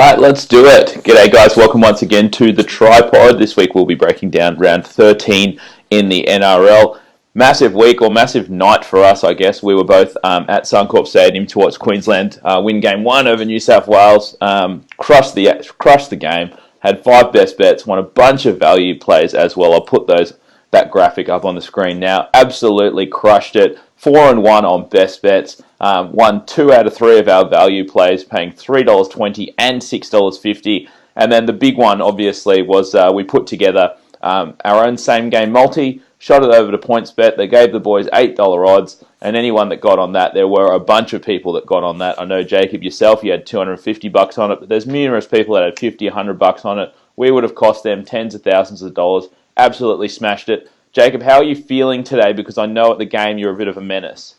right, let's do it. G'day, guys. Welcome once again to the Tripod. This week we'll be breaking down round 13 in the NRL. Massive week or massive night for us, I guess. We were both at Suncorp Stadium to watch Queensland win Game 1 over New South Wales. Crushed the game. Had 5 best bets. Won a bunch of value plays as well. I'll put that graphic up on the screen now. Absolutely crushed it. 4-1 on best bets. Won 2 out of 3 of our value plays, paying $3.20 and $6.50. And then the big one, obviously, was we put together our own same game multi, shot it over to PointsBet. They gave the boys $8 odds, and anyone that got on that, there were a bunch of people that got on that. I know, Jacob, yourself, you had $250 on it, but there's numerous people that had $50, $100 on it. We would have cost them tens of thousands of dollars. Absolutely smashed it. Jacob, how are you feeling today? Because I know at the game you're a bit of a menace.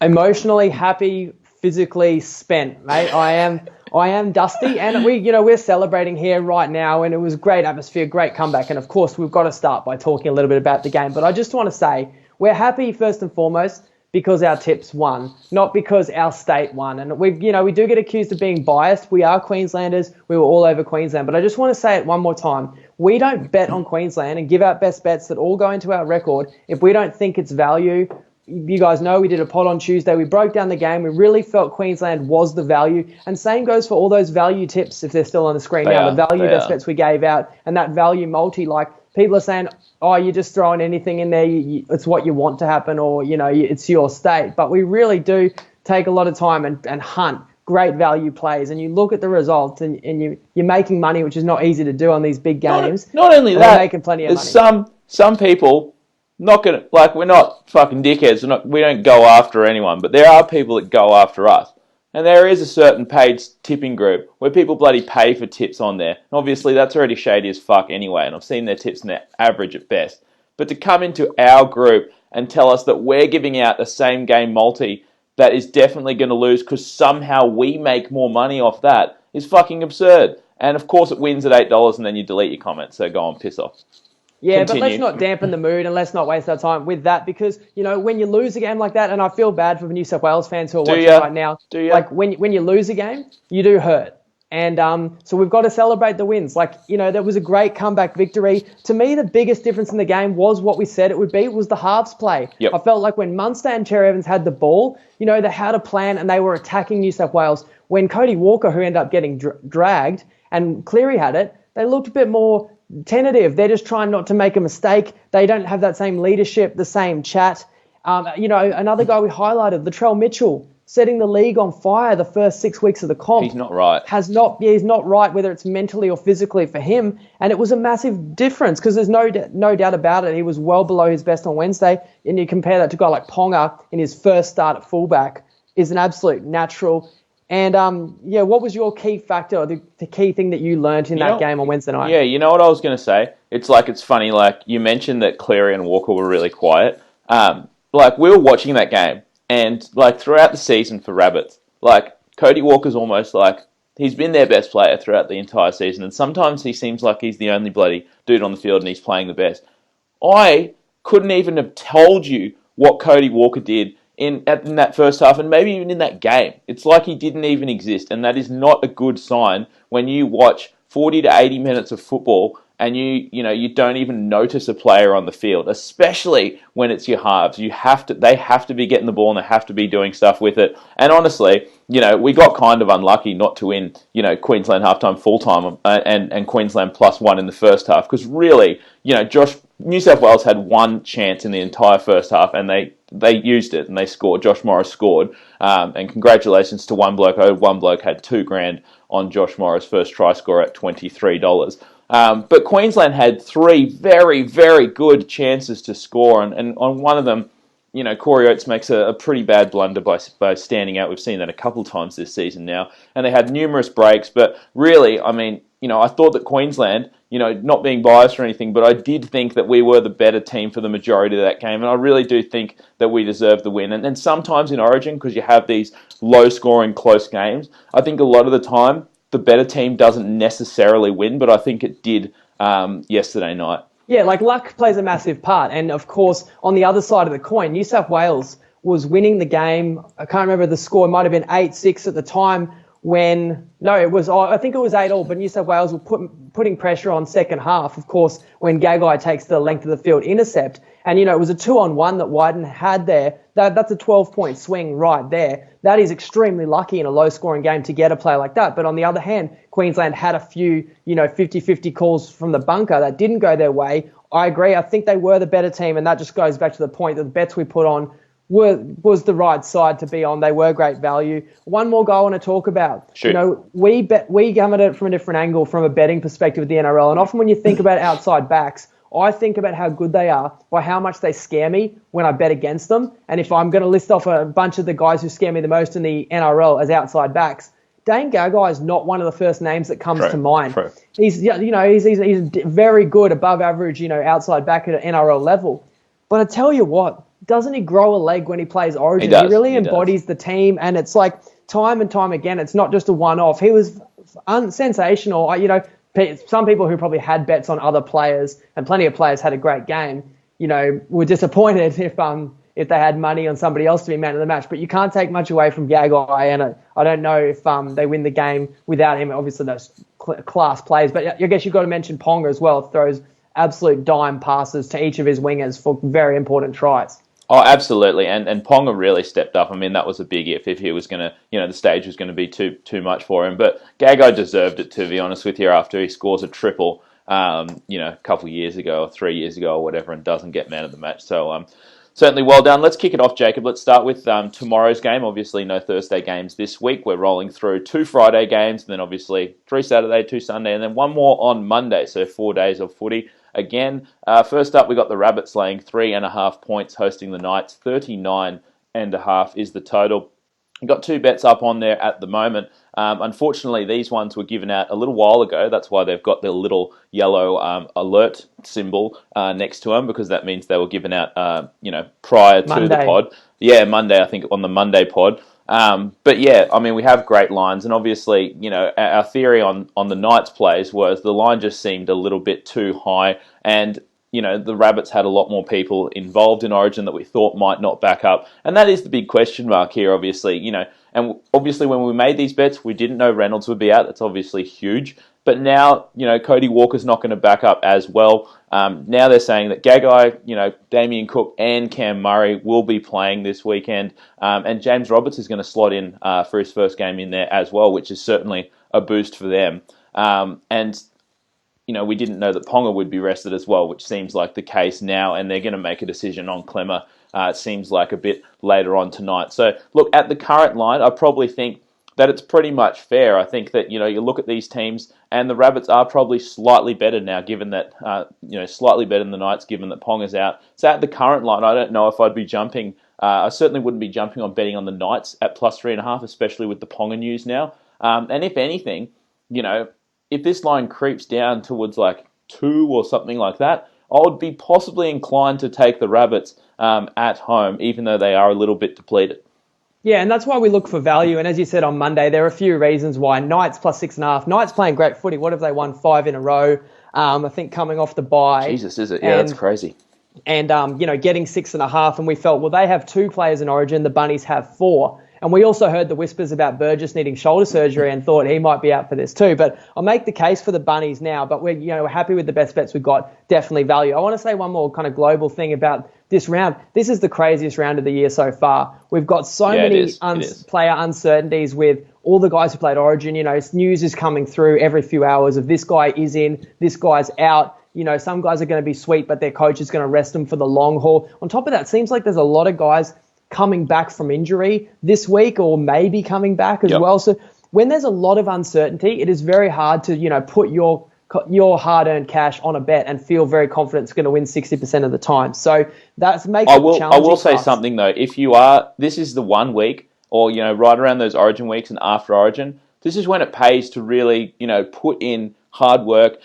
Emotionally happy, physically spent, mate. I am dusty, and we're celebrating here right now, and it was a great atmosphere, great comeback, and of course we've got to start by talking a little bit about the game. But I just want to say we're happy first and foremost because our tips won, not because our state won. And we do get accused of being biased. We are Queenslanders. We were all over Queensland, but I just want to say it one more time. We don't bet on Queensland and give out best bets that all go into our record if we don't think it's value. You guys know we did a pod on Tuesday. We broke down the game. We really felt Queensland was the value. And same goes for all those value tips, if they're still on the screen now, the value best bets we gave out and that value multi. Like, people are saying, oh, you're just throwing anything in there. It's what you want to happen, or, it's your state. But we really do take a lot of time and hunt great value plays, and you look at the results, and you're making money, which is not easy to do on these big games. Not only that, we're making plenty of money. Some people not gonna, like, we're not fucking dickheads. We don't go after anyone, but there are people that go after us, and there is a certain paid tipping group where people bloody pay for tips on there. And obviously, that's already shady as fuck anyway, and I've seen their tips and they're average at best. But to come into our group and tell us that we're giving out the same game multi that is definitely going to lose because somehow we make more money off that is fucking absurd. And of course it wins at $8 and then you delete your comments, so go on, piss off. Yeah, Continue. But let's not dampen the mood and let's not waste our time with that, because, when you lose a game like that, and I feel bad for the New South Wales fans who are watching right now. Like, when you lose a game, you do hurt. And so we've got to celebrate the wins. Like, that was a great comeback victory. To me, the biggest difference in the game was what we said it would be, was the halves play. Yep. I felt like when Munster and Cherry Evans had the ball, they had a plan and they were attacking New South Wales. When Cody Walker, who ended up getting dragged, and Cleary had it, they looked a bit more tentative. They're just trying not to make a mistake. They don't have that same leadership, the same chat. Another guy we highlighted, Latrell Mitchell, setting the league on fire the first 6 weeks of the comp. He's not right. He's not right, whether it's mentally or physically for him. And it was a massive difference because there's no doubt about it. He was well below his best on Wednesday. And you compare that to a guy like Ponga in his first start at fullback, is an absolute natural. And, what was your key factor, or the key thing that you learnt in that game on Wednesday night? Yeah, you know what I was going to say? It's funny, like, you mentioned that Cleary and Walker were really quiet. We were watching that game. And, throughout the season for Rabbits, Cody Walker's almost he's been their best player throughout the entire season. And sometimes he seems like he's the only bloody dude on the field and he's playing the best. I couldn't even have told you what Cody Walker did in that first half, and maybe even in that game. It's like he didn't even exist. And that is not a good sign when you watch 40 to 80 minutes of football and you don't even notice a player on the field, especially when it's your halves. They have to be getting the ball and they have to be doing stuff with it. And honestly, we got kind of unlucky not to win, Queensland halftime full-time and Queensland +1 in the first half, because really, New South Wales had one chance in the entire first half and they used it and they scored. Josh Morris scored, and congratulations to one bloke. One bloke had $2,000 on Josh Morris' first try score at $23. But Queensland had 3 very, very good chances to score, and on one of them, Corey Oates makes a pretty bad blunder by standing out. We've seen that a couple times this season now, and they had numerous breaks. But really, I thought that Queensland, not being biased or anything, but I did think that we were the better team for the majority of that game, and I really do think that we deserved the win. And sometimes in Origin, because you have these low-scoring, close games, I think a lot of the time the better team doesn't necessarily win, but I think it did yesterday night. Yeah, luck plays a massive part. And, of course, on the other side of the coin, New South Wales was winning the game. I can't remember the score. It might have been 8-6 at the time. I think it was 8-8, but New South Wales were putting pressure on second half, of course, when Gagai takes the length of the field intercept. And, it was a 2-on-1 that Wyden had there. That's a 12-point swing right there. That is extremely lucky in a low-scoring game to get a play like that. But on the other hand, Queensland had a few, 50-50 calls from the bunker that didn't go their way. I agree. I think they were the better team, and that just goes back to the point that the bets we put on was the right side to be on. They were great value. One more goal I want to talk about. Sure. We come at it from a different angle, from a betting perspective with the NRL. And often when you think about outside backs, I think about how good they are by how much they scare me when I bet against them. And if I'm going to list off a bunch of the guys who scare me the most in the NRL as outside backs, Dane Gagai is not one of the first names that comes to mind. True. He's very good, above average, outside back at an NRL level. But I tell you what, doesn't he grow a leg when he plays Origin? He really embodies the team, and it's like time and time again, it's not just a one-off. He was sensational. Some people who probably had bets on other players, and plenty of players had a great game, were disappointed if they had money on somebody else to be man of the match. But you can't take much away from Gagai, and I don't know if they win the game without him. Obviously, those class plays. But I guess you've got to mention Ponga as well. Throws absolute dime passes to each of his wingers for very important tries. Oh, absolutely. And Ponga really stepped up. I mean, that was a big if he was going to, the stage was going to be too much for him. But Gagai deserved it, to be honest with you, after he scores a triple, a couple of years ago or 3 years ago or whatever, and doesn't get man of the match. So certainly well done. Let's kick it off, Jacob. Let's start with tomorrow's game. Obviously, no Thursday games this week. We're rolling through 2 Friday games, and then obviously 3 Saturday, 2 Sunday, and then 1 more on Monday. So 4 days of footy. Again, first up, we got the Rabbits laying 3.5 points, hosting the Knights. 39.5 is the total. We've got 2 bets up on there at the moment. Unfortunately, these ones were given out a little while ago. That's why they've got the little yellow alert symbol next to them, because that means they were given out, prior to the pod. Yeah, Monday, I think, on the Monday pod. But yeah, I mean, we have great lines, and obviously, our theory on the Knights plays was the line just seemed a little bit too high, and the Rabbits had a lot more people involved in Origin that we thought might not back up, and that is the big question mark here, obviously, and obviously when we made these bets, we didn't know Reynolds would be out. That's obviously huge. But now, Cody Walker's not going to back up as well. Now they're saying that Gagai, Damien Cook and Cam Murray will be playing this weekend. And James Roberts is going to slot in for his first game in there as well, which is certainly a boost for them. And we didn't know that Ponga would be rested as well, which seems like the case now. And they're going to make a decision on Clemmer, it seems like a bit later on tonight. So, look, at the current line, I probably think that it's pretty much fair. I think that, you look at these teams and the Rabbits are probably slightly better now, given that, slightly better than the Knights, given that Ponga's out. So at the current line, I don't know if I'd be jumping. I certainly wouldn't be jumping on betting on the Knights at plus 3.5, especially with the Ponga news now. And if anything, if this line creeps down towards like 2 or something like that, I would be possibly inclined to take the Rabbits at home, even though they are a little bit depleted. Yeah, and that's why we look for value. And as you said on Monday, there are a few reasons why. Knights plus 6.5. Knights playing great footy. What have they won? 5 in a row? I think coming off the bye. Jesus, is it? Yeah, that's crazy. And, getting 6.5. And we felt, well, they have 2 players in Origin. The Bunnies have 4. And we also heard the whispers about Burgess needing shoulder surgery and thought he might be out for this too. But I'll make the case for the Bunnies now. But we're happy with the best bets we've got. Definitely value. I want to say one more kind of global thing about this round. This is the craziest round of the year so far. We've got so many player uncertainties with all the guys who played Origin. News is coming through every few hours of this guy is in, this guy's out. Some guys are going to be sweet, but their coach is going to rest them for the long haul. On top of that, it seems like there's a lot of guys coming back from injury this week, or maybe coming back as well. So when there's a lot of uncertainty, it is very hard to put your hard-earned cash on a bet and feel very confident it's going to win 60% of the time. So that makes it challenging. I will say something though. If you are, this is the 1 week, or right around those Origin weeks and after Origin, this is when it pays to really put in hard work.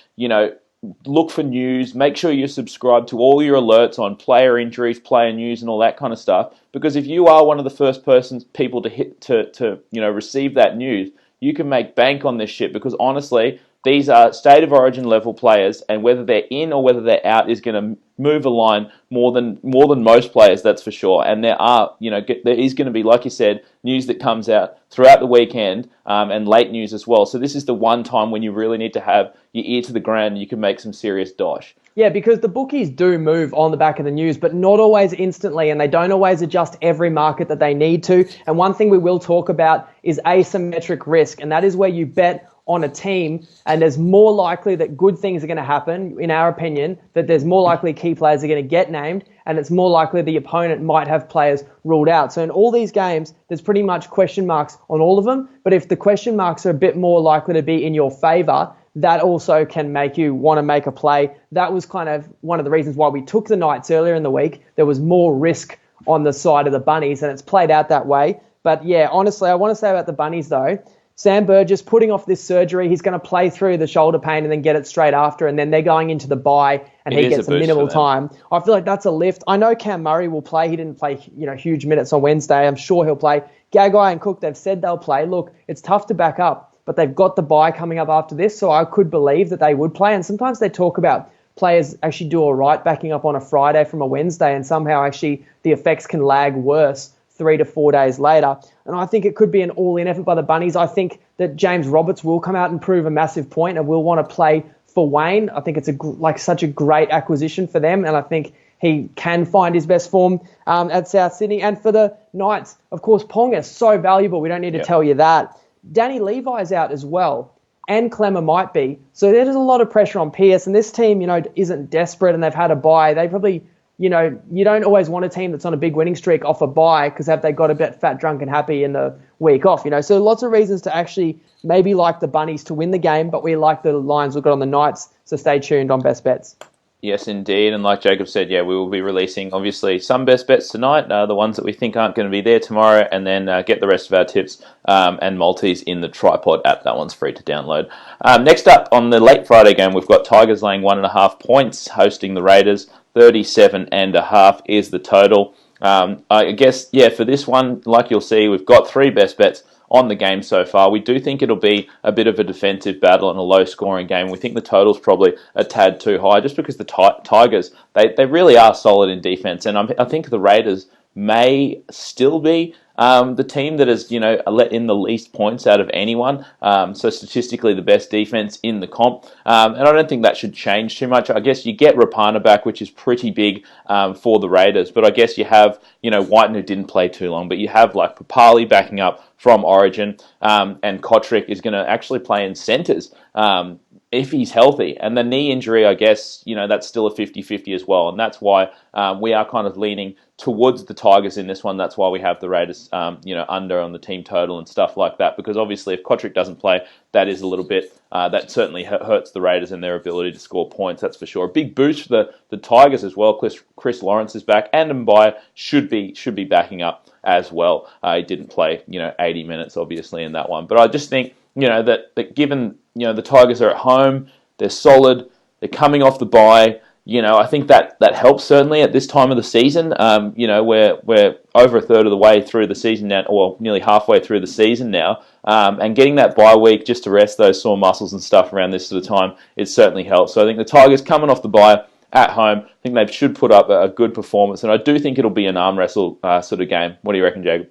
Look for news. Make sure you're subscribed to all your alerts on player injuries, player news, and all that kind of stuff. Because if you are one of the first people to receive that news, you can make bank on this shit. Because honestly, these are state of origin level players, and whether they're in or whether they're out is going to move a line more than most players, that's for sure. And there is going to be, like you said, news that comes out throughout the weekend, and late news as well. So this is the one time when you really need to have your ear to the ground and you can make some serious dosh. Yeah, because the bookies do move on the back of the news, but not always instantly, and they don't always adjust every market that they need to. And one thing we will talk about is asymmetric risk, and that is where you bet on a team, and there's more likely that good things are going to happen, in our opinion, that there's more likely key players are going to get named, and it's more likely the opponent might have players ruled out. So in all these games, there's pretty much question marks on all of them, but if the question marks are a bit more likely to be in your favour, that also can make you want to make a play. That was kind of one of the reasons why we took the Knights earlier in the week. There was more risk on the side of the Bunnies, and it's played out that way. But yeah, honestly, I want to say about the Bunnies though, Sam Burgess putting off this surgery, he's going to play through the shoulder pain and then get it straight after, and then they're going into the bye and he gets a minimal time. I feel like that's a lift. I know Cam Murray will play. He didn't play, huge minutes on Wednesday. I'm sure he'll play. Gagai and Cook, they've said they'll play. Look, it's tough to back up, but they've got the bye coming up after this, so I could believe that they would play. And sometimes they talk about players actually do all right backing up on a Friday from a Wednesday, and somehow actually the effects can lag worse 3 to 4 days later. And I think it could be an all-in effort by the Bunnies. I think that James Roberts will come out and prove a massive point and will want to play for Wayne. I think it's such a great acquisition for them, and I think he can find his best form at South Sydney. And for the Knights, of course, Ponga is so valuable. We don't need to tell you that. Danny Levi's out as well, and Clemmer might be. So there's a lot of pressure on Pearce, and this team, isn't desperate and they've had a bye. They probably, you don't always want a team that's on a big winning streak off a bye because have they got a bit fat, drunk and happy in the week off, So lots of reasons to actually maybe like the Bunnies to win the game, but we like the lines we've got on the Knights, so stay tuned on Best Bets. Yes, indeed. And like Jacob said, we will be releasing, obviously, some best bets tonight, the ones that we think aren't going to be there tomorrow, and then get the rest of our tips and multis in the Tripod app. That one's free to download. Next up, on the late Friday game, we've got Tigers laying 1.5 points, hosting the Raiders. 37.5 is the total. I guess, for this one, like you'll see, we've got 3 best bets on the game so far. We do think it'll be a bit of a defensive battle and a low-scoring game. We think the total's probably a tad too high just because the Tigers, they really are solid in defense, and I think the Raiders may still be the team that has, let in the least points out of anyone. So statistically, the best defense in the comp. And I don't think that should change too much. I guess you get Rapana back, which is pretty big for the Raiders. But I guess you have, Whiten, who didn't play too long. But you have like Papali backing up from Origin, and Kotrick is going to actually play in centres if he's healthy. And the knee injury, I guess, that's still a 50-50 as well. And that's why we are kind of leaning towards the Tigers in this one. That's why we have the Raiders, under on the team total and stuff like that. Because obviously, if Kotrick doesn't play, that is a little bit, that certainly hurts the Raiders and their ability to score points. That's for sure. A big boost for the Tigers as well. Chris Lawrence is back, and Mbaya should be backing up as well. He didn't play, 80 minutes obviously in that one. But I just think, that given, the Tigers are at home, they're solid, they're coming off the bye. I think that helps certainly at this time of the season. We're over a third of the way through the season now, or nearly halfway through the season now, and getting that bye week just to rest those sore muscles and stuff around this sort of time, it certainly helps. So I think the Tigers coming off the bye at home, I think they should put up a good performance, and I do think it'll be an arm wrestle sort of game. What do you reckon, Jacob?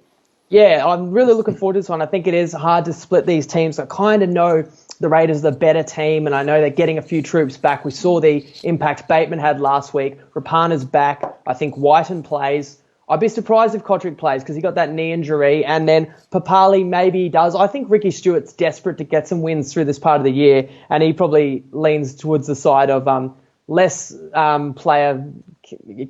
Yeah, I'm really looking forward to this one. I think it is hard to split these teams. I kind of know the Raiders are the better team, and I know they're getting a few troops back. We saw the impact Bateman had last week. Rapana's back. I think Whiten plays. I'd be surprised if Kotrick plays because he got that knee injury, and then Papali maybe he does. I think Ricky Stewart's desperate to get some wins through this part of the year, and he probably leans towards the side of less player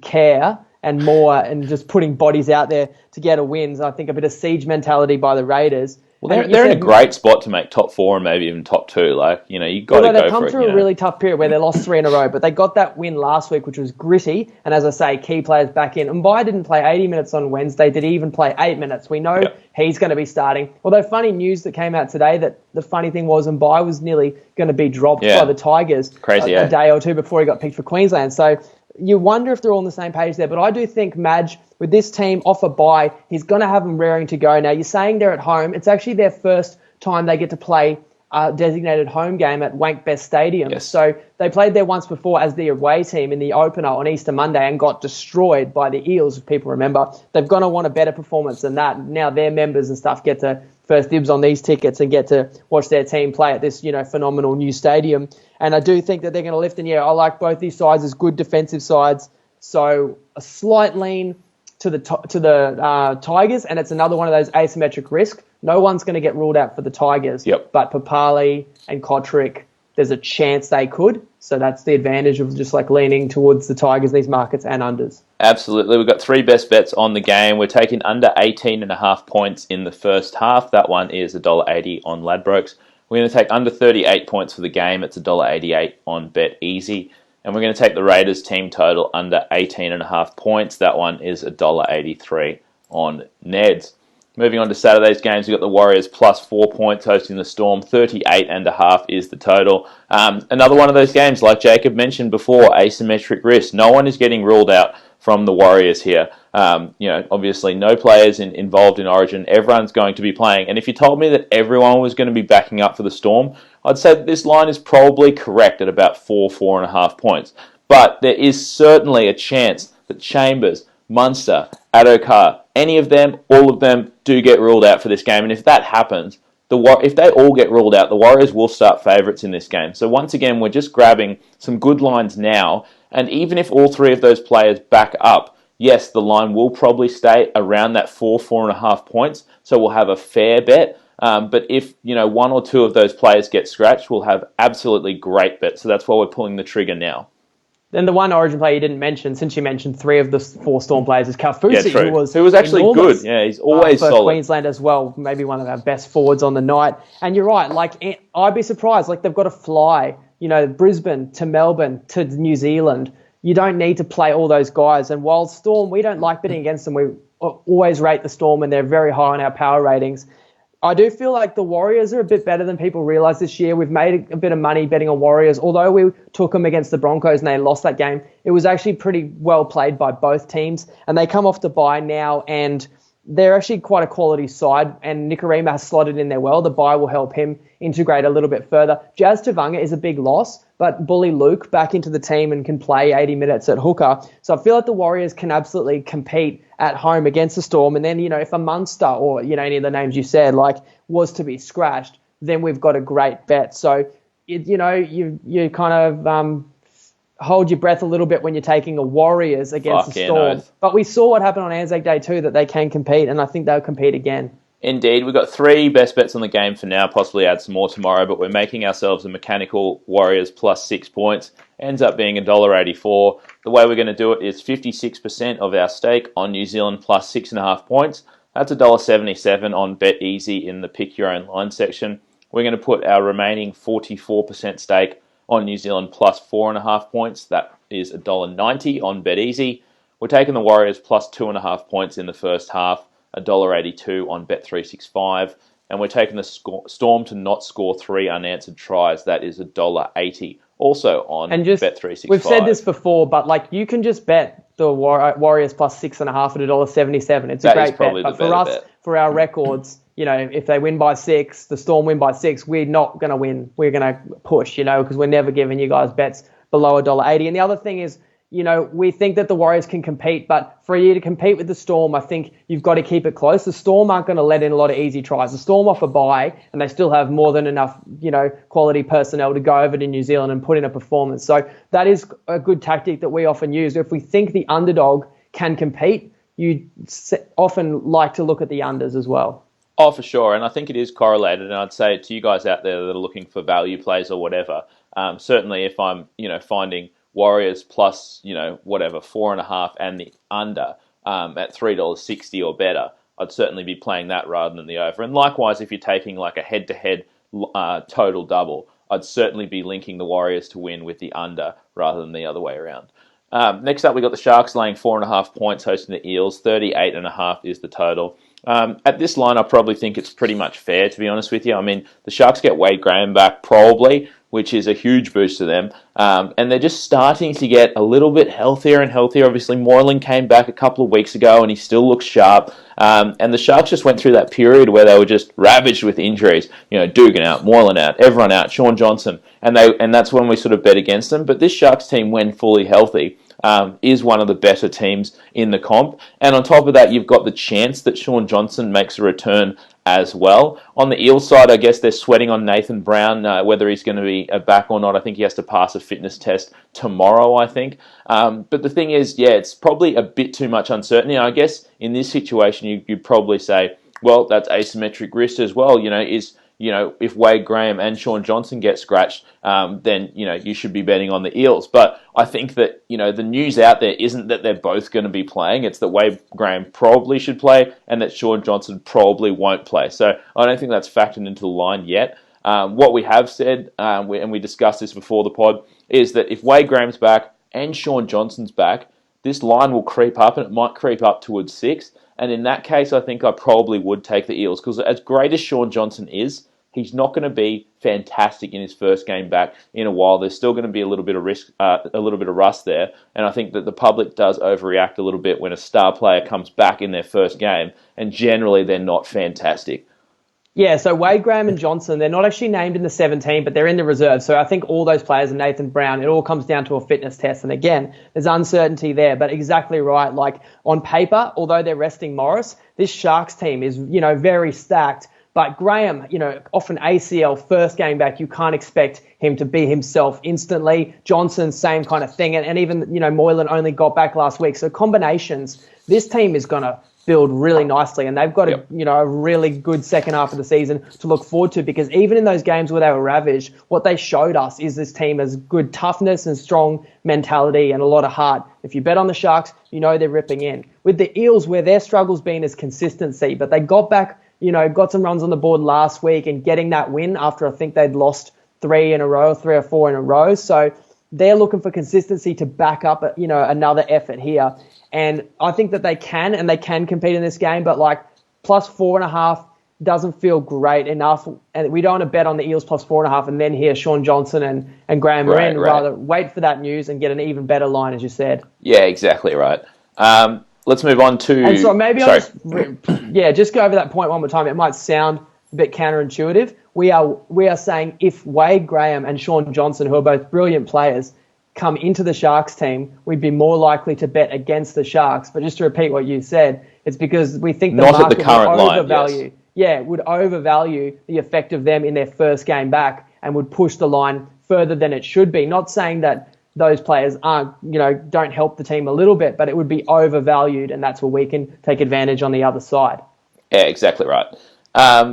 care and more and just putting bodies out there to get a wins. I think a bit of siege mentality by the Raiders. Well, they're in a great spot to make top 4 and maybe even top 2. Like, you got to go for it. They've come through a really tough period where they lost 3 in a row, but they got that win last week, which was gritty. And as I say, key players back in. Mbaya didn't play 80 minutes on Wednesday. Did he even play 8 minutes? We know he's going to be starting. Although funny news that came out today that the funny thing was Mbaya was nearly going to be dropped by the Tigers a day or two before he got picked for Queensland. So you wonder if they're all on the same page there. But I do think Madge, with this team off a bye, he's going to have them raring to go. Now, you're saying they're at home. It's actually their first time they get to play designated home game at Wankbest Stadium. Yes. So they played there once before as the away team in the opener on Easter Monday and got destroyed by the Eels, if people remember. They've going to want a better performance than that. Now their members and stuff get to first dibs on these tickets and get to watch their team play at this, phenomenal new stadium. And I do think that they're going to lift. And I like both these sides as good defensive sides. So a slight lean to the Tigers, and it's another one of those asymmetric risks. No one's going to get ruled out for the Tigers. Yep. But Papali and Kotrick, there's a chance they could. So that's the advantage of just leaning towards the Tigers, these markets, and unders. Absolutely. We've got 3 best bets on the game. We're taking under 18.5 points in the first half. That one is $1.80 on Ladbrokes. We're going to take under 38 points for the game. It's $1.88 on Bet Easy. And we're going to take the Raiders team total under 18.5 points. That one is $1.83 on Neds. Moving on to Saturday's games, we've got the Warriors plus 4 points hosting the Storm. 38.5 is the total. Another one of those games, like Jacob mentioned before, asymmetric risk. No one is getting ruled out from the Warriors here. Obviously no players involved in Origin. Everyone's going to be playing. And if you told me that everyone was going to be backing up for the Storm, I'd say that this line is probably correct at about 4.5 points. But there is certainly a chance that Chambers, Munster, Adokar, any of them, all of them do get ruled out for this game. And if that happens, if they all get ruled out, the Warriors will start favourites in this game. So once again, we're just grabbing some good lines now. And even if all 3 of those players back up, yes, the line will probably stay around that 4.5 points. So we'll have a fair bet. But if 1 or 2 of those players get scratched, we'll have absolutely great bets. So that's why we're pulling the trigger now. Then the one Origin player you didn't mention, since you mentioned 3 of the 4 Storm players, is Kaufusi, who was actually good. Yeah, he's always for solid. Queensland as well, maybe one of our best forwards on the night. And you're right, I'd be surprised. They've got to fly, Brisbane to Melbourne to New Zealand. You don't need to play all those guys. And while Storm, we don't like betting against them. We always rate the Storm, and they're very high on our power ratings. I do feel like the Warriors are a bit better than people realise this year. We've made a bit of money betting on Warriors. Although we took them against the Broncos and they lost that game, it was actually pretty well played by both teams. And they come off the bye now, and they're actually quite a quality side. And Nikorima has slotted in there well. The bye will help him integrate a little bit further. Jazz Tavanga is a big loss, but Bully Luke back into the team and can play 80 minutes at hooker. So I feel like the Warriors can absolutely compete at home against the Storm. And then, if a Munster or, any of the names you said, was to be scratched, then we've got a great bet. So, you kind of hold your breath a little bit when you're taking a Warriors against the Storm. But we saw what happened on Anzac Day too, that they can compete, and I think they'll compete again. Indeed. We've got 3 best bets on the game for now, possibly add some more tomorrow, but we're making ourselves a mechanical Warriors plus 6 points. Ends up being $1.84. The way we're going to do it is 56% of our stake on New Zealand plus 6.5 points. That's $1.77 on Bet Easy in the Pick Your Own Line section. We're going to put our remaining 44% stake on New Zealand plus 4.5 points. That is $1.90 on Bet Easy. We're taking the Warriors plus 2.5 points in the first half. $1.82 on Bet365, and we're taking the Storm to not score 3 unanswered tries. That is $1.80, also on Bet365. We've said this before, but you can just bet the Warriors plus 6.5 at $1.77. It's a great bet. But for us, for our records, if they win by 6, the Storm win by 6, we're not going to win. We're going to push, because we're never giving you guys bets below $1.80. And the other thing is, we think that the Warriors can compete, but for you to compete with the Storm, I think you've got to keep it close. The Storm aren't going to let in a lot of easy tries. The Storm off a bye, and they still have more than enough, quality personnel to go over to New Zealand and put in a performance. So that is a good tactic that we often use. If we think the underdog can compete, you often like to look at the unders as well. Oh, for sure. And I think it is correlated. And I'd say to you guys out there that are looking for value plays or whatever, certainly if I'm, finding Warriors plus, 4.5 and the under at $3.60 or better, I'd certainly be playing that rather than the over. And likewise, if you're taking a head-to-head total double, I'd certainly be linking the Warriors to win with the under rather than the other way around. Next up, we got the Sharks laying 4.5 points hosting the Eels. 38.5 is the total. At this line, I probably think it's pretty much fair, to be honest with you. I mean, the Sharks get Wade Graham back, probably. which is a huge boost to them. And they're just starting to get a little bit healthier and healthier. Obviously, Moylan came back a couple of weeks ago and he still looks sharp. And the Sharks just went through that period where they were just ravaged with injuries. Dugan out, Moylan out, everyone out, Sean Johnson. And that's when we sort of bet against them. But this Sharks team, when fully healthy, is one of the better teams in the comp. And on top of that, you've got the chance that Sean Johnson makes a return as well. On the Eels side, I guess they're sweating on Nathan Brown, whether he's going to be back or not. I think he has to pass a fitness test tomorrow, I think. But the thing is, it's probably a bit too much uncertainty. And I guess in this situation, you'd probably say, well, that's asymmetric risk as well. If Wade Graham and Sean Johnson get scratched, then, you should be betting on the Eels. But I think that, the news out there isn't that they're both going to be playing. It's that Wade Graham probably should play and that Sean Johnson probably won't play. So I don't think that's factored into the line yet. What we have said, and we discussed this before the pod, is that if Wade Graham's back and Sean Johnson's back, this line will creep up and it might creep up towards 6. And in that case, I think I probably would take the Eels because as great as Sean Johnson is, he's not going to be fantastic in his first game back in a while. There's still going to be a little bit of risk, a little bit of rust there. And I think that the public does overreact a little bit when a star player comes back in their first game. And generally, they're not fantastic. Yeah, so Wade Graham and Johnson, they're not actually named in the 17, but they're in the reserve. So I think all those players and Nathan Brown, it all comes down to a fitness test. And again, there's uncertainty there, but exactly right. Like on paper, although they're resting Morris, this Sharks team is, very stacked. But Graham, often ACL, first game back, you can't expect him to be himself instantly. Johnson, same kind of thing. And even, Moylan only got back last week. So combinations, this team is going to build really nicely, and they've got a really good second half of the season to look forward to, because even in those games where they were ravaged, what they showed us is this team has good toughness and strong mentality and a lot of heart. If you bet on the Sharks, they're ripping in. With the Eels, where their struggle's been is consistency, but they got back, got some runs on the board last week and getting that win after I think they'd lost 3 or 4 in a row. So they're looking for consistency to back up, another effort here. And I think that they can compete in this game, but like plus 4.5 doesn't feel great enough. And we don't want to bet on the Eels plus 4.5 and then hear Sean Johnson and Graham are in. Rather wait for that news and get an even better line, as you said. Yeah, exactly right. Let's move on to... And so maybe I'll just go over that point one more time. It might sound a bit counterintuitive. We are saying if Wade Graham and Sean Johnson, who are both brilliant players, come into the Sharks team, we'd be more likely to bet against the Sharks. But just to repeat what you said, it's because we think the market would overvalue. Yeah, would overvalue the effect of them in their first game back and would push the line further than it should be. Not saying that those players don't help the team a little bit, but it would be overvalued, and that's where we can take advantage on the other side. Yeah, exactly right.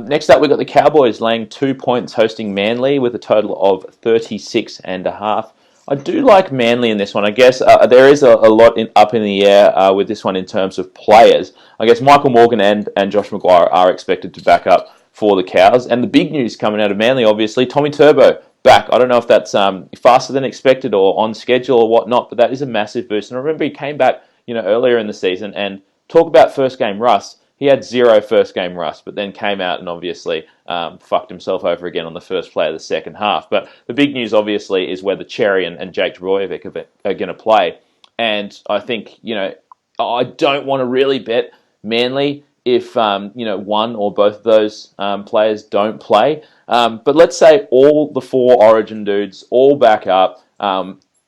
Next up, we've got the Cowboys laying 2 points hosting Manly with a total of 36.5. I do like Manly in this one. I guess there is a lot up in the air with this one in terms of players. I guess Michael Morgan and Josh Maguire are expected to back up for the Cows. And the big news coming out of Manly, obviously, Tommy Turbo back. I don't know if that's faster than expected or on schedule or whatnot, but that is a massive boost. And I remember he came back earlier in the season, and talk about first game rust. He had 0 first game rust, but then came out and obviously fucked himself over again on the first play of the second half. But the big news, obviously, is whether Cherry and Jake Trbojevic are going to play. And I think, I don't want to really bet Manly if, one or both of those players don't play. But let's say all the 4 Origin dudes all back up.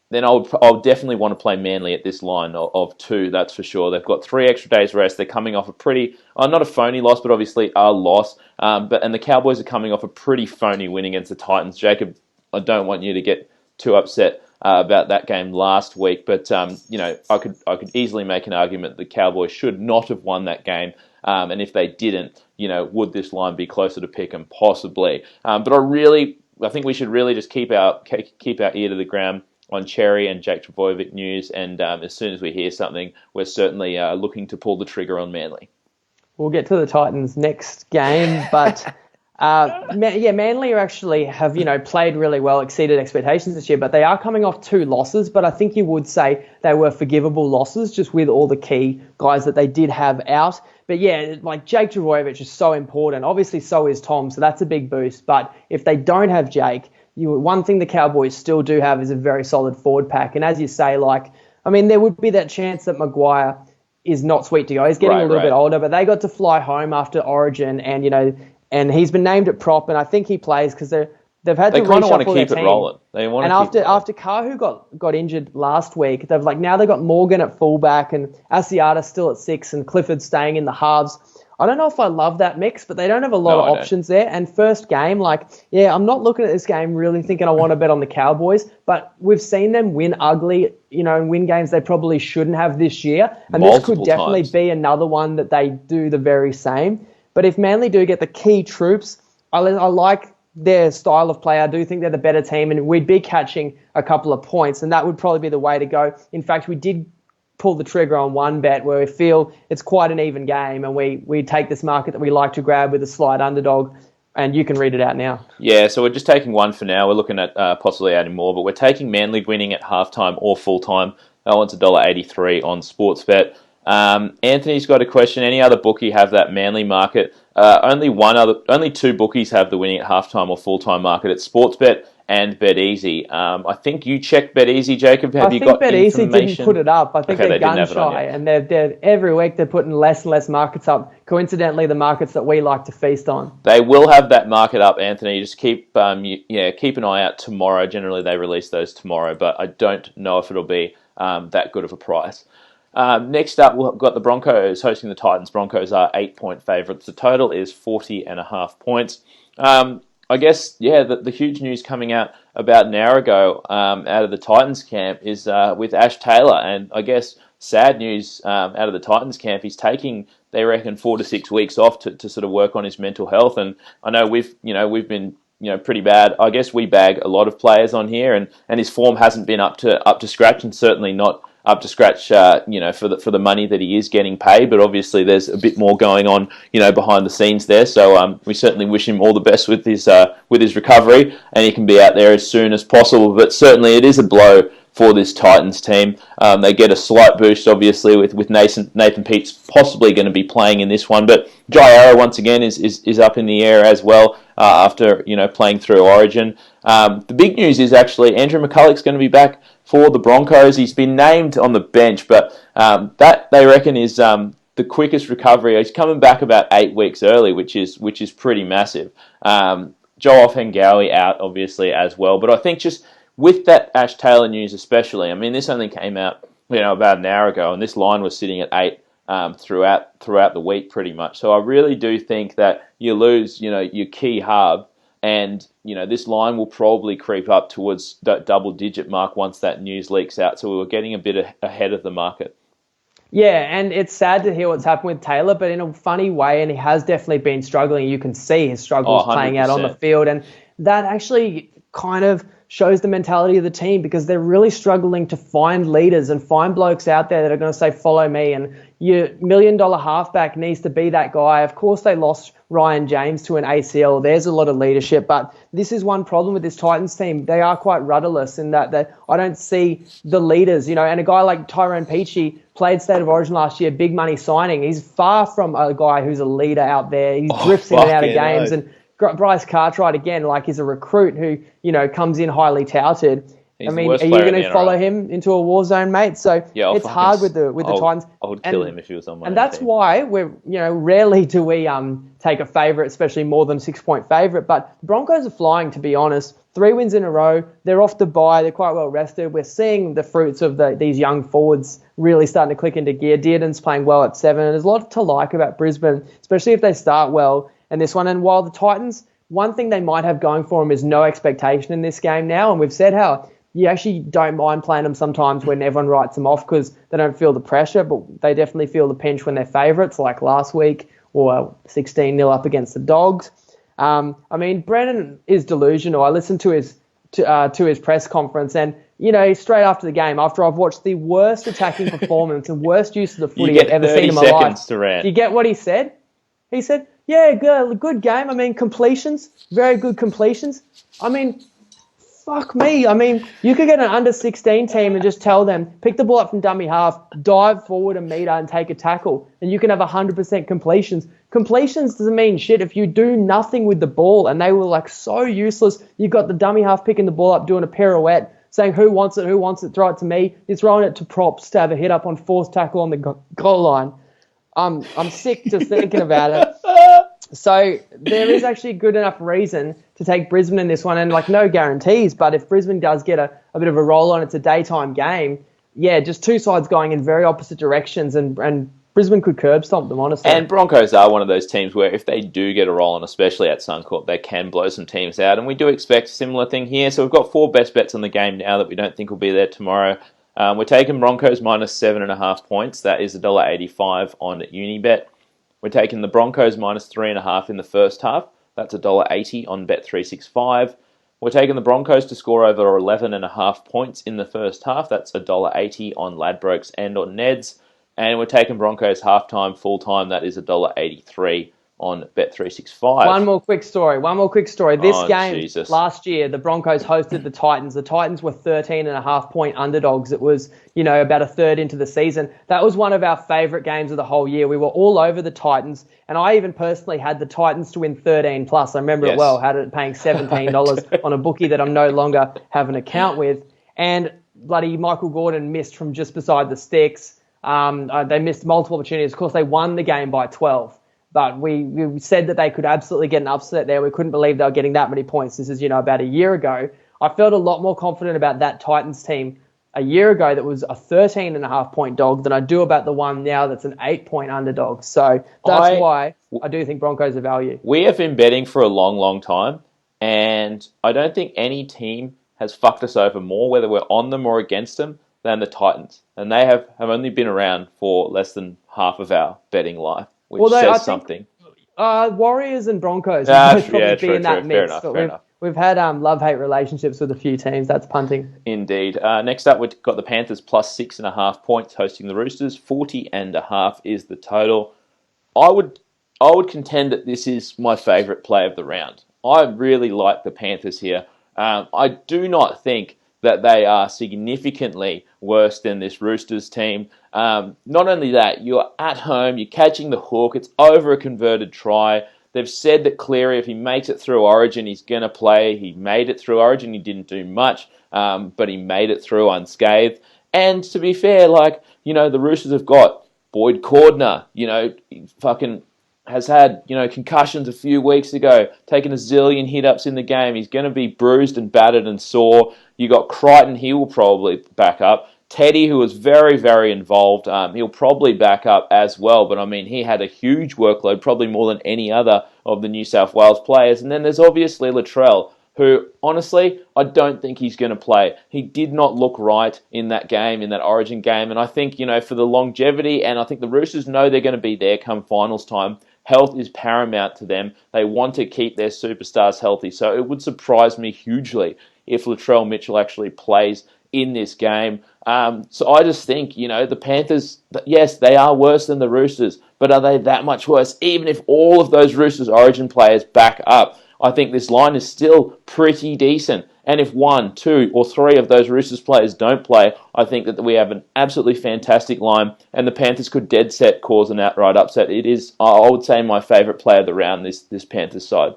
Then I'll definitely want to play Manly at this line of 2, that's for sure. They've got 3 extra days rest. They're coming off a pretty, not a phony loss, but obviously a loss. And the Cowboys are coming off a pretty phony win against the Titans. Jacob, I don't want you to get too upset about that game last week, but I could easily make an argument that the Cowboys should not have won that game. And if they didn't, would this line be closer to pick 'em? Possibly. But I think we should really just keep our ear to the ground on Cherry and Jake Trbojevic news, and as soon as we hear something, we're certainly looking to pull the trigger on Manly. We'll get to the Titans next game, but Manly actually have played really well, exceeded expectations this year, but they are coming off 2 losses. But I think you would say they were forgivable losses, just with all the key guys that they did have out. But yeah, like Jake Trbojevic is so important. Obviously, so is Tom, so that's a big boost. But if they don't have Jake, one thing the Cowboys still do have is a very solid forward pack. And as you say, there would be that chance that Maguire is not sweet to go. He's getting a little bit older, but they got to fly home after Origin, and he's been named at prop, and I think he plays because they've had to reshuffle their team. They kind of want to keep it rolling. After Kahu got injured last week, they've got Morgan at fullback and Asiata still at 6 and Clifford staying in the halves. I don't know if I love that mix, but they don't have a lot of options there. And first game, I'm not looking at this game really thinking I want to bet on the Cowboys, but we've seen them win ugly, and win games they probably shouldn't have this year. And this could definitely be another one that they do the very same. But if Manly do get the key troops, I like their style of play. I do think they're the better team, and we'd be catching a couple of points, and that would probably be the way to go. In fact, we did pull the trigger on one bet where we feel it's quite an even game, and we take this market that we like to grab with a slight underdog, and you can read it out now. Yeah, so we're just taking one for now. We're looking at possibly adding more, but we're taking Manly winning at halftime or full-time. That one's $1.83 on Sportsbet. Anthony's got a question. Any other bookie have that Manly market? Only two bookies have the winning at halftime or full-time market. It's Sportsbet and BetEasy. I think you checked BetEasy, Jacob. Have you got information? I think BetEasy didn't put it up. I think they're gun shy, and they're every week they're putting less and less markets up. Coincidentally, the markets that we like to feast on. They will have that market up, Anthony. Just keep an eye out tomorrow. Generally, they release those tomorrow, but I don't know if it'll be that good of a price. Next up, we've got the Broncos hosting the Titans. Broncos are 8-point favourites. The total is 40.5 points. I guess, the huge news coming out about an hour ago out of the Titans camp is with Ash Taylor. And I guess sad news out of the Titans camp. He's taking, they reckon, 4 to 6 weeks off to sort of work on his mental health. And I know we've been pretty bad. I guess we bag a lot of players on here, and his form hasn't been up to scratch, and certainly not up to scratch, for the money that he is getting paid. But obviously, there's a bit more going on, behind the scenes there. So we certainly wish him all the best with his recovery, and he can be out there as soon as possible. But certainly, it is a blow for this Titans team. They get a slight boost, obviously, with Nathan Peats possibly going to be playing in this one. But Jai Arrow, once again, is up in the air as well after playing through Origin. The big news is actually Andrew McCulloch's going to be back for the Broncos. He's been named on the bench, but that they reckon is the quickest recovery. He's coming back about 8 weeks early, which is pretty massive. Joel Offengawi out, obviously, as well. But I think just with that Ash Taylor news especially, I mean, this only came out about an hour ago, and this line was sitting at 8 throughout the week pretty much. So I really do think that you lose your key hub, and this line will probably creep up towards that double-digit mark once that news leaks out. So we were getting a bit ahead of the market. Yeah, and it's sad to hear what's happened with Taylor, but in a funny way, and he has definitely been struggling. You can see his struggles playing out on the field, and that actually kind of shows the mentality of the team, because they're really struggling to find leaders and find blokes out there that are going to say, follow me. And your $1 million halfback needs to be that guy. Of course, they lost Ryan James to an ACL. There's a lot of leadership, but this is one problem with this Titans team. They are quite rudderless in that I don't see the leaders, and a guy like Tyrone Peachey played State of Origin last year, big money signing. He's far from a guy who's a leader out there. He drifts in and out of games. And Bryce Cartwright, again, he's a recruit who, comes in highly touted. He's are you going to follow him into a war zone, mate? So it's hard with the Titans. I would kill him if he was on my team. And that's why we're, rarely do we take a favourite, especially more than 6-point favourite. But the Broncos are flying, to be honest. 3 wins in a row. They're off the bye. They're quite well rested. We're seeing the fruits of these young forwards really starting to click into gear. Dearden's playing well at 7. And there's a lot to like about Brisbane, especially if they start well in this one. And while the Titans, one thing they might have going for them is no expectation in this game now. And we've said how you actually don't mind playing them sometimes when everyone writes them off because they don't feel the pressure, but they definitely feel the pinch when they're favourites, like last week or 16-0 up against the Dogs. Brennan is delusional. I listened to his press conference, and straight after the game, after I've watched the worst attacking performance and worst use of the footy I've ever seen in my life, do you get what he said? He said, "Yeah, good game. Completions, very good completions. fuck me. I mean, you could get an under-16 team and just tell them, pick the ball up from dummy half, dive forward a meter and take a tackle, and you can have 100% completions. Completions doesn't mean shit if you do nothing with the ball, and they were like so useless. You got the dummy half picking the ball up, doing a pirouette, saying who wants it, throw it to me. You're throwing it to props to have a hit up on fourth tackle on the goal line. I'm sick just thinking about it. So there is actually a good enough reason to take Brisbane in this one, and like no guarantees, but if Brisbane does get a bit of a roll on, it's a daytime game, yeah, just two sides going in very opposite directions, and Brisbane could curb stomp them, honestly. And Broncos are one of those teams where if they do get a roll on, especially at Suncorp, they can blow some teams out, and we do expect a similar thing here. So we've got 4 best bets on the game now that we don't think will be there tomorrow. We're taking Broncos minus 7.5 points. That is $1.85 on Unibet. We're taking the Broncos minus 3.5 in the first half. That's $1.80 on Bet365. We're taking the Broncos to score over 11.5 points in the first half. That's $1.80 on Ladbrokes and on Neds. And we're taking Broncos halftime, full time. That is $1.83 on Bet365. One more quick story. This game, Jesus. Last year, the Broncos hosted the Titans. The Titans were 13.5-point underdogs. It was, about a third into the season. That was one of our favourite games of the whole year. We were all over the Titans, and I even personally had the Titans to win 13+. I remember it well, had it paying $17 on a bookie that I'm no longer have an account with. And bloody Michael Gordon missed from just beside the sticks. They missed multiple opportunities. Of course, they won the game by 12. But we said that they could absolutely get an upset there. We couldn't believe they were getting that many points. This is, about a year ago. I felt a lot more confident about that Titans team a year ago that was a 13.5-point dog than I do about the one now that's an 8-point underdog. So that's why I do think Broncos are value. We have been betting for a long, long time, and I don't think any team has fucked us over more, whether we're on them or against them, than the Titans. And they have only been around for less than half of our betting life. Which says something. Warriors and Broncos would probably be in that mix. Fair enough. We've had love-hate relationships with a few teams. That's punting. Indeed. Next up, we've got the Panthers plus 6.5 points hosting the Roosters. 40.5 is the total. I would contend that this is my favourite play of the round. I really like the Panthers here. I do not think that they are significantly worse than this Roosters team. Not only that, you're at home, you're catching the hook, it's over a converted try. They've said that Cleary, if he makes it through Origin, he's going to play. He made it through Origin, he didn't do much, but he made it through unscathed. And to be fair, the Roosters have got Boyd Cordner, fucking has had, concussions a few weeks ago, taken a zillion hit-ups in the game. He's going to be bruised and battered and sore. You got Crichton, he will probably back up. Teddy, who was very, very involved, he'll probably back up as well. But, he had a huge workload, probably more than any other of the New South Wales players. And then there's obviously Latrell, who, honestly, I don't think he's going to play. He did not look right in that game, in that Origin game. And I think, for the longevity, and I think the Roosters know they're going to be there come finals time. Health is paramount to them. They want to keep their superstars healthy. So it would surprise me hugely if Latrell Mitchell actually plays in this game. So I just think, the Panthers, yes, they are worse than the Roosters, but are they that much worse? Even if all of those Roosters Origin players back up, I think this line is still pretty decent. And if 1, 2, or 3 of those Roosters players don't play, I think that we have an absolutely fantastic line, and the Panthers could dead set cause an outright upset. It is, I would say, my favourite play of the round, this Panthers side.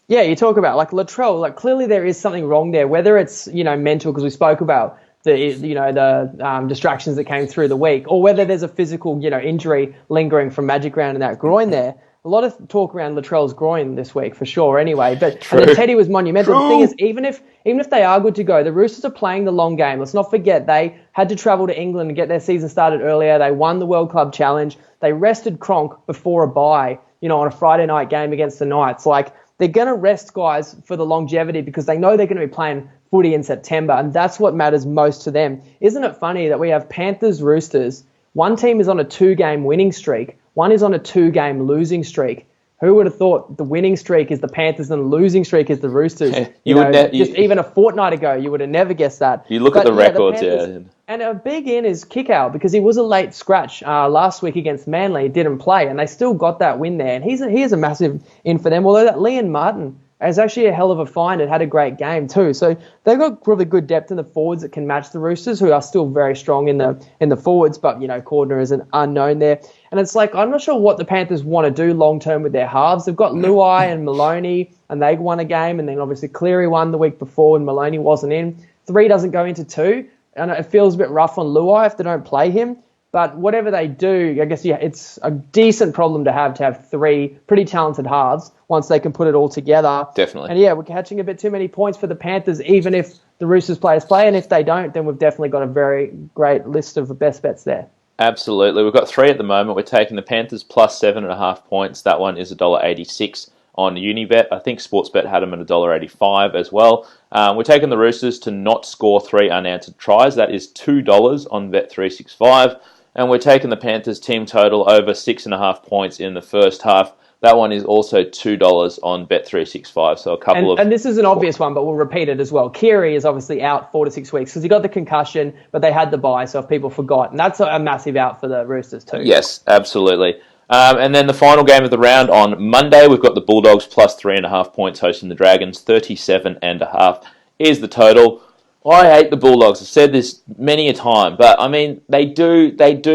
Yeah, you talk about Latrell, clearly there is something wrong there, whether it's, mental, because we spoke about the distractions that came through the week, or whether there's a physical, injury lingering from Magic Round and that groin there. A lot of talk around Latrell's groin this week, for sure, anyway. But and then Teddy was monumental. The thing is, even if they are good to go, the Roosters are playing the long game. Let's not forget, they had to travel to England and get their season started earlier. They won the World Club Challenge. They rested Cronk before a bye, on a Friday night game against the Knights. They're going to rest guys for the longevity because they know they're going to be playing footy in September, and that's what matters most to them. Isn't it funny that we have Panthers, Roosters, one team is on a 2-game winning streak, one is on a 2-game losing streak. Who would have thought the winning streak is the Panthers and the losing streak is the Roosters? Even a fortnight ago, you would have never guessed that. You look at the records, And a big in is Kick-Out because he was a late scratch last week against Manly. He didn't play, and they still got that win there. And he is a massive in for them, although that Liam Martin is actually a hell of a find. It had a great game too. So they've got really good depth in the forwards that can match the Roosters, who are still very strong in the forwards. But Cordner is an unknown there, and it's like I'm not sure what the Panthers want to do long term with their halves. They've got Luai and Maloney, and they won a game, and then obviously Cleary won the week before, and Maloney wasn't in. 3 doesn't go into 2, and it feels a bit rough on Luai if they don't play him. But whatever they do, I guess, it's a decent problem to have 3 pretty talented halves once they can put it all together. Definitely. And we're catching a bit too many points for the Panthers, even if the Roosters players play. And if they don't, then we've definitely got a very great list of the best bets there. Absolutely. We've got 3 at the moment. We're taking the Panthers plus 7.5 points. That one is $1.86 on Unibet. I think Sportsbet had them at $1.85 as well. We're taking the Roosters to not score 3 unanswered tries. That is $2 on Bet365. And we're taking the Panthers team total over 6.5 points in the first half. That one is also $2 on Bet365. So a couple of... And this is an obvious one, but we'll repeat it as well. Keary is obviously out 4 to 6 weeks because he got the concussion, but they had the bye, so if people forgot. And that's a massive out for the Roosters too. Yes, absolutely. And then the final game of the round on Monday, we've got the Bulldogs plus 3.5 points hosting the Dragons. 37.5 is the total. I hate the Bulldogs. I've said this many a time, but I mean they do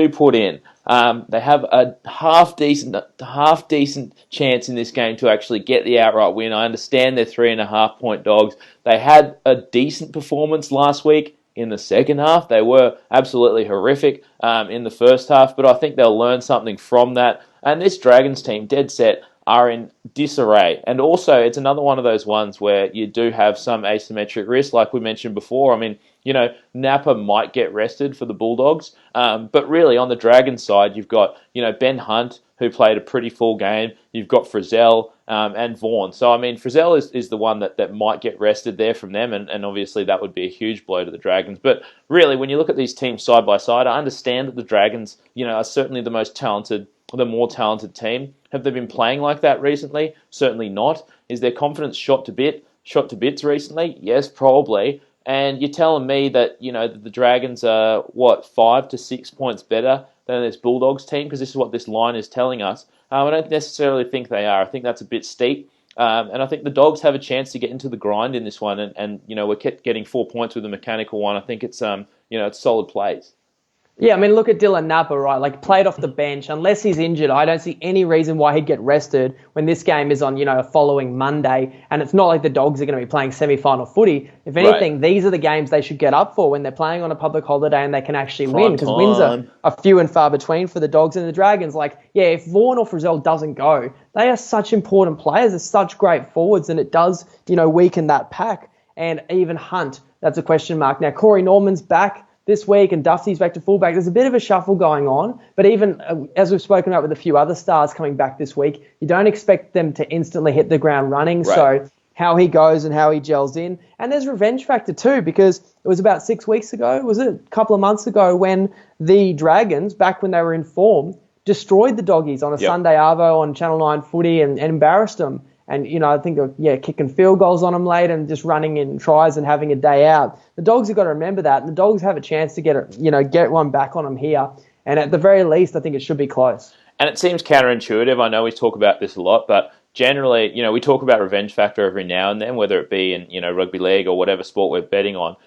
put in. They have a half decent chance in this game to actually get the outright win. I understand they're 3.5 point dogs. They had a decent performance last week in the second half. They were absolutely horrific in the first half, but I think they'll learn something from that. And this Dragons team, dead set, are in disarray. And also, it's another one of those ones where you do have some asymmetric risk, like we mentioned before. I mean, Napa might get rested for the Bulldogs, but really on the Dragons side, you've got, Ben Hunt, who played a pretty full game. You've got Frizzell and Vaughan. So, I mean, Frizzell is the one that might get rested there from them, and obviously that would be a huge blow to the Dragons. But really, when you look at these teams side by side, I understand that the Dragons, are certainly the more talented team. Have they been playing like that recently? Certainly not. Is their confidence shot to bits recently? Yes, probably. And you're telling me that, the Dragons are, 5 to 6 points better than this Bulldogs team? Because this is what this line is telling us. I don't necessarily think they are. I think that's a bit steep. And I think the Dogs have a chance to get into the grind in this one. And we're kept getting 4 points with a mechanical one. I think it's, it's solid plays. Yeah, I mean, look at Dylan Napa, right? Like, played off the bench. Unless he's injured, I don't see any reason why he'd get rested when this game is on, a following Monday. And it's not like the Dogs are going to be playing semi-final footy. If anything, These are the games they should get up for when they're playing on a public holiday and they can actually win. Because wins are few and far between for the Dogs and the Dragons. Like, if Vaughan or Frizzell doesn't go, they are such important players. They're such great forwards, and it does, weaken that pack. And even Hunt, that's a question mark. Now, Corey Norman's back this week, and Duffy's back to fullback. There's a bit of a shuffle going on, but even as we've spoken about with a few other stars coming back this week, you don't expect them to instantly hit the ground running. Right. So how he goes and how he gels in. And there's revenge factor too, because it was about 6 weeks ago, was it a couple of months ago, when the Dragons, back when they were in form, destroyed the Doggies on a Sunday Arvo on Channel 9 footy and embarrassed them. And, I think, kicking field goals on them late and just running in tries and having a day out. The Dogs have got to remember that. And the Dogs have a chance to get one back on them here. And at the very least, I think it should be close. And it seems counterintuitive. I know we talk about this a lot, but generally, we talk about revenge factor every now and then, whether it be in, rugby league or whatever sport we're betting on.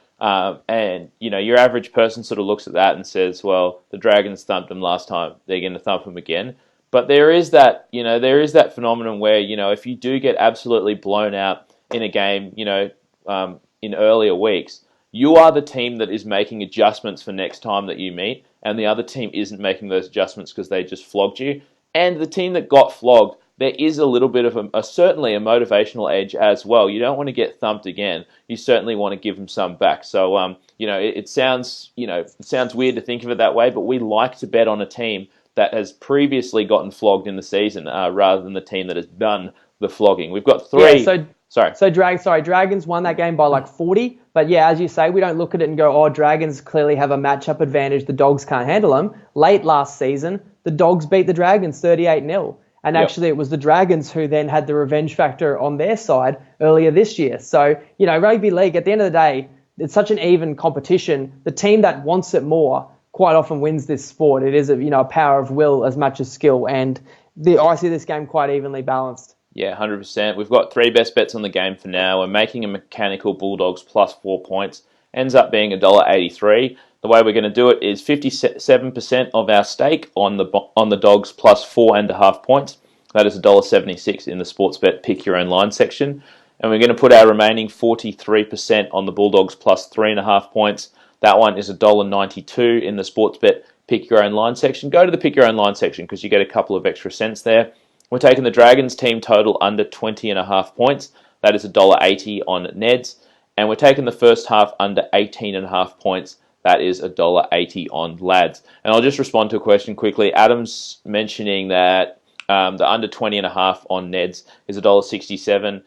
And, your average person sort of looks at that and says, well, the Dragons thumped them last time. They're going to thump them again. But there is that phenomenon where, if you do get absolutely blown out in a game, in earlier weeks, you are the team that is making adjustments for next time that you meet, and the other team isn't making those adjustments because they just flogged you. And the team that got flogged, there is a little bit of certainly a motivational edge as well. You don't want to get thumped again. You certainly want to give them some back. So, it sounds weird to think of it that way, but we like to bet on a team that has previously gotten flogged in the season, rather than the team that has done the flogging. We've got 3. Dragons won that game by like 40. But as you say, we don't look at it and go, Dragons clearly have a matchup advantage. The Dogs can't handle them. Late last season, the Dogs beat the Dragons 38-0. And actually, it was the Dragons who then had the revenge factor on their side earlier this year. So, rugby league, at the end of the day, it's such an even competition. The team that wants it more quite often wins this sport. It is a power of will as much as skill, and I see this game quite evenly balanced. Yeah, 100%. We've got 3 best bets on the game for now. We're making a mechanical Bulldogs plus 4 points. Ends up being $1.83. The way we're going to do it is 57% of our stake on the Dogs plus 4.5 points. That is $1.76 in the Sportsbet Pick Your Own Line section. And we're going to put our remaining 43% on the Bulldogs plus 3.5 points. That one is $1.92 in the Sportsbet Pick Your Own Line section. Go to the Pick Your Own Line section because you get a couple of extra cents there. We're taking the Dragons team total under 20.5 points. That is $1.80 on Neds. And we're taking the first half under 18.5 points. That is $1.80 on Lads. And I'll just respond to a question quickly. Adam's mentioning that the under 20.5 on Neds is $1.67.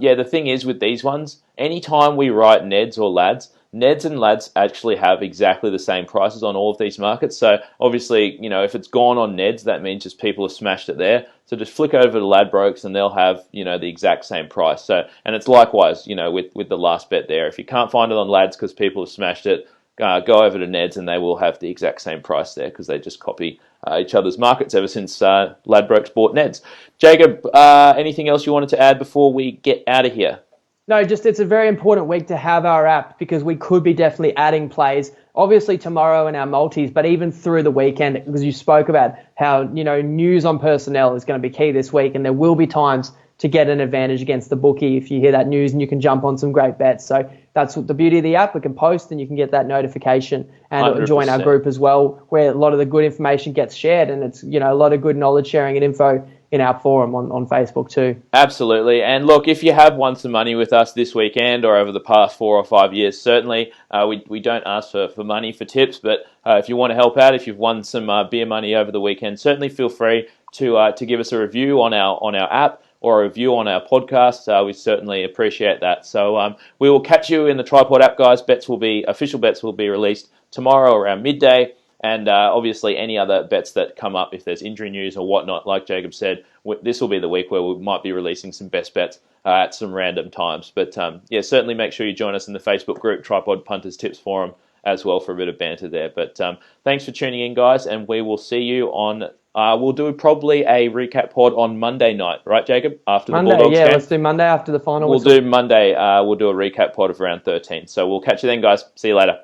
Yeah, the thing is with these ones, anytime we write Neds or Lads, Neds and Lads actually have exactly the same prices on all of these markets. So obviously, if it's gone on Neds, that means just people have smashed it there. So just flick over to Ladbrokes and they'll have, the exact same price. So, and it's likewise, with the last bet there. If you can't find it on Lads because people have smashed it, go over to Neds and they will have the exact same price there because they just copy each other's markets ever since Ladbrokes bought Neds. Jacob, anything else you wanted to add before we get out of here? No, just it's a very important week to have our app because we could be definitely adding plays, obviously tomorrow in our multis, but even through the weekend because you spoke about how, news on personnel is going to be key this week and there will be times to get an advantage against the bookie if you hear that news and you can jump on some great bets. So that's the beauty of the app. We can post and you can get that notification and 100%. Join our group as well where a lot of the good information gets shared and it's, a lot of good knowledge sharing and info in our forum on Facebook too. Absolutely. And look, if you have won some money with us this weekend or over the past 4 or 5 years, certainly we don't ask for money for tips, but if you want to help out, if you've won some beer money over the weekend, certainly feel free to give us a review on our app or a review on our podcast. We certainly appreciate that. So we will catch you in the Tripod app, guys. Official bets will be released tomorrow around midday. And obviously any other bets that come up, if there's injury news or whatnot, like Jacob said, this will be the week where we might be releasing some best bets at some random times. But certainly make sure you join us in the Facebook group, Tripod Punters Tips Forum, as well for a bit of banter there. But thanks for tuning in, guys, and we will see you on... we'll do probably a recap pod on Monday night, right, Jacob? After the Bulldogs game. Let's do Monday after the final. We'll do Monday. We'll do a recap pod of round 13. So we'll catch you then, guys. See you later.